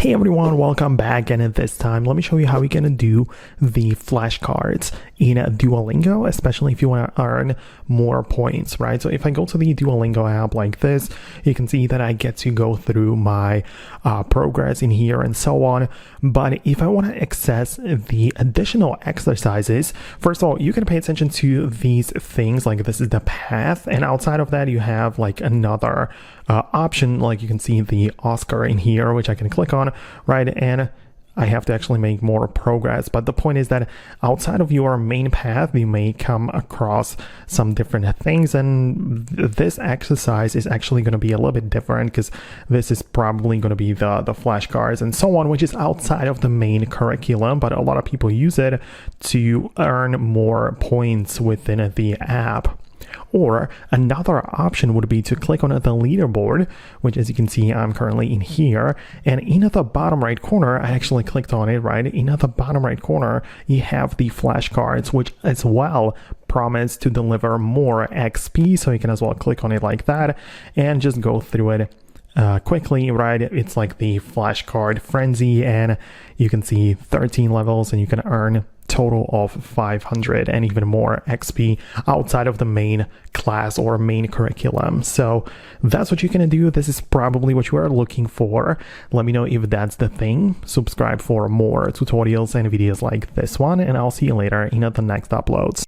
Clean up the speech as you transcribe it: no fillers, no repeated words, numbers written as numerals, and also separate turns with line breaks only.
Hey everyone, welcome back, and at this time let me show you how we can do the flashcards in Duolingo, especially if you want to earn more points, right? So if I go to the Duolingo app like this, you can see that I get to go through my progress in here and so on. But if I want to access the additional exercises, first of all, you can pay attention to these things, like this is the path, and outside of that you have like another option, like you can see the Oscar in here, which I can click on, right? And I have to actually make more progress. But the point is that outside of your main path, you may come across some different things, and this exercise is actually going to be a little bit different because this is probably going to be the flashcards and so on, which is outside of the main curriculum, but a lot of people use it to earn more points within the app. Or another option would be to click on the leaderboard, which, as you can see, I'm currently in here. And in the bottom right corner, I actually clicked on it, right? In the bottom right corner, you have the flashcards, which as well promise to deliver more XP. So you can as well click on it like that and just go through it quickly, right? It's like the flashcard frenzy, and you can see 13 levels, and you can earn total of 500 and even more XP outside of the main class or main curriculum. So that's what you can do. This is probably what you are looking for. Let me know if that's the thing. Subscribe for more tutorials and videos like this one, and I'll see you later in the next uploads.